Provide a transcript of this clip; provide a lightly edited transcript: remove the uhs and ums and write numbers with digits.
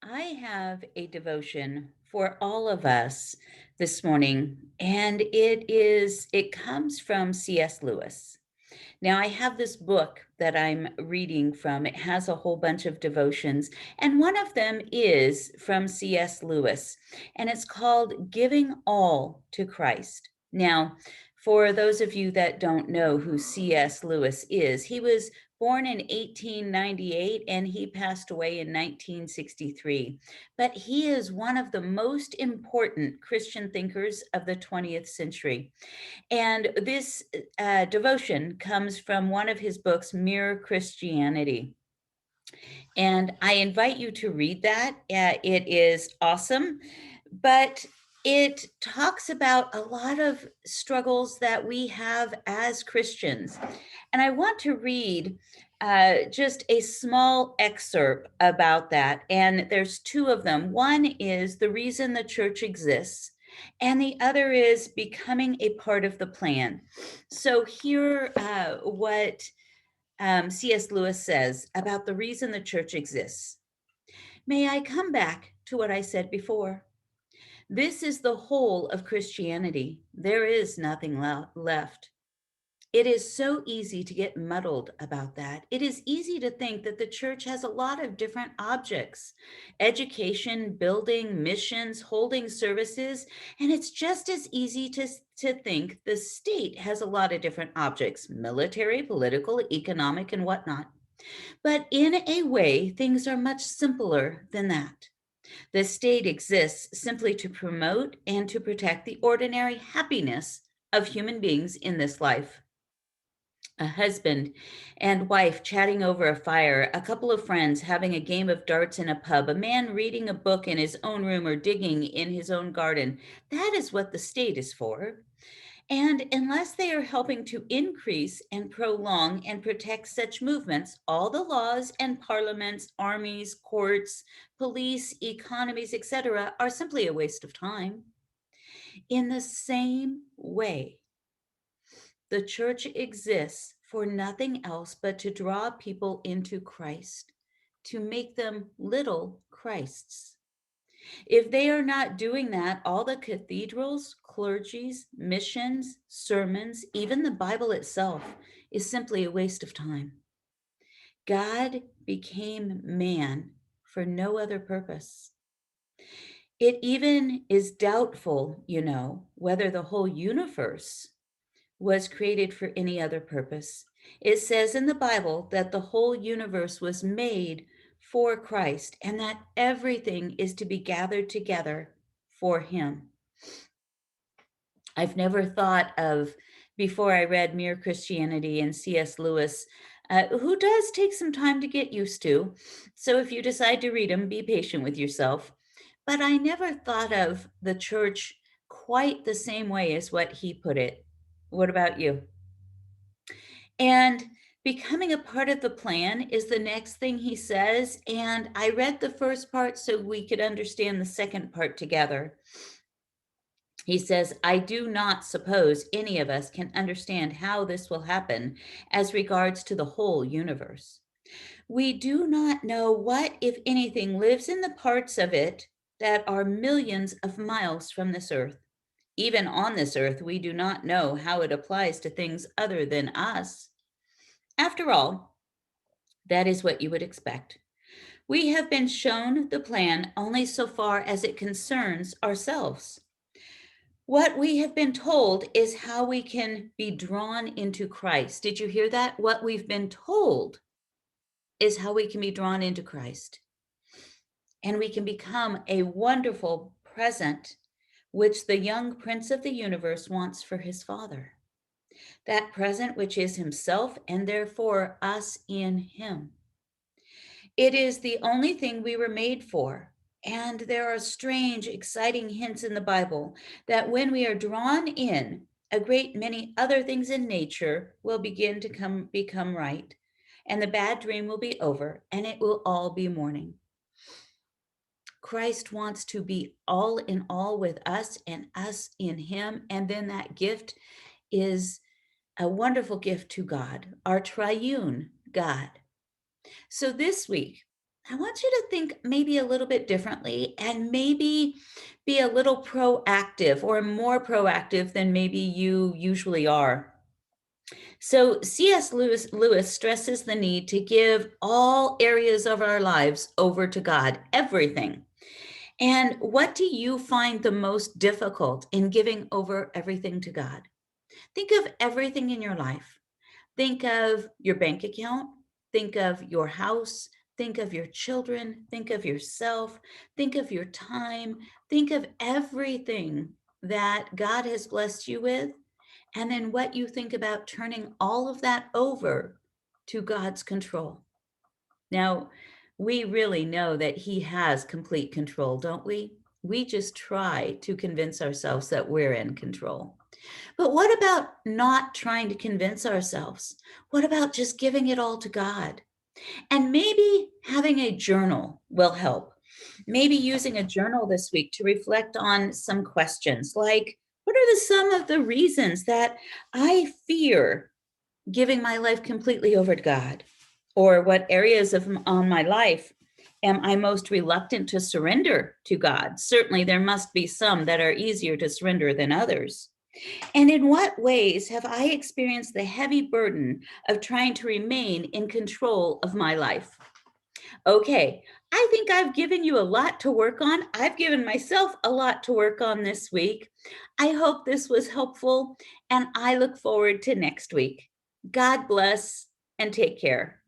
I have a devotion for all of us this morning, and it comes from C.S. Lewis. Now, I have this book that I'm reading from. It has a whole bunch of devotions, and one of them is from C.S. Lewis, and it's called Giving All to Christ. Now, for those of you that don't know who C.S. Lewis is, he was born in 1898 and he passed away in 1963. But he is one of the most important Christian thinkers of the 20th century. And this devotion comes from one of his books, Mere Christianity. And I invite you to read that. It is awesome, but it talks about a lot of struggles that we have as Christians. And I want to read just a small excerpt about that. And there's two of them. One is the reason the church exists, and the other is becoming a part of the plan. So, here, what C.S. Lewis says about the reason the church exists. May I come back to what I said before? This is the whole of Christianity. There is nothing left. It is so easy to get muddled about that. It is easy to think that the church has a lot of different objects: education, building, missions, holding services. And it's just as easy to think the state has a lot of different objects: military, political, economic, and whatnot. But in a way, things are much simpler than that. The state exists simply to promote and to protect the ordinary happiness of human beings in this life. A husband and wife chatting over a fire, a couple of friends having a game of darts in a pub, a man reading a book in his own room or digging in his own garden. That is what the state is for. And unless they are helping to increase and prolong and protect such movements, all the laws and parliaments, armies, courts, police, economies, etc., are simply a waste of time. In the same way, the church exists for nothing else but to draw people into Christ, to make them little Christs. If they are not doing that, all the cathedrals, clergies, missions, sermons, even the Bible itself is simply a waste of time. God became man for no other purpose. It even is doubtful, whether the whole universe was created for any other purpose. It says in the Bible that the whole universe was made for Christ and that everything is to be gathered together for him. I've never thought of, before I read Mere Christianity and C.S. Lewis, who does take some time to get used to. So if you decide to read him, be patient with yourself. But I never thought of the church quite the same way as what he put it. What about you? And becoming a part of the plan is the next thing he says. And I read the first part so we could understand the second part together. He says, I do not suppose any of us can understand how this will happen as regards to the whole universe. We do not know what, if anything, lives in the parts of it that are millions of miles from this earth. Even on this earth, we do not know how it applies to things other than us. After all, that is what you would expect. We have been shown the plan only so far as it concerns ourselves. What we have been told is how we can be drawn into Christ. Did you hear that? What we've been told is how we can be drawn into Christ. And we can become a wonderful present which the young prince of the universe wants for his father. That present which is himself and therefore us in him. It is the only thing we were made for. And there are strange, exciting hints in the Bible that when we are drawn in, a great many other things in nature will begin to become right. And the bad dream will be over, and it will all be morning. Christ wants to be all in all with us and us in him. And then that gift is a wonderful gift to God, our triune God. So this week, I want you to think maybe a little bit differently and maybe be a little proactive or more proactive than maybe you usually are. So, C.S. Lewis stresses the need to give all areas of our lives over to God, everything. And what do you find the most difficult in giving over everything to God? Think of everything in your life. Think of your bank account, think of your house, think of your children, think of yourself, think of your time, think of everything that God has blessed you with, and then what you think about turning all of that over to God's control. Now, we really know that He has complete control, don't we? We just try to convince ourselves that we're in control. But what about not trying to convince ourselves? What about just giving it all to God? And maybe having a journal will help. Maybe using a journal this week to reflect on some questions like, what are some of the reasons that I fear giving my life completely over to God? Or what areas of on my life am I most reluctant to surrender to God? Certainly, there must be some that are easier to surrender than others. And in what ways have I experienced the heavy burden of trying to remain in control of my life? Okay, I think I've given you a lot to work on. I've given myself a lot to work on this week. I hope this was helpful, and I look forward to next week. God bless and take care.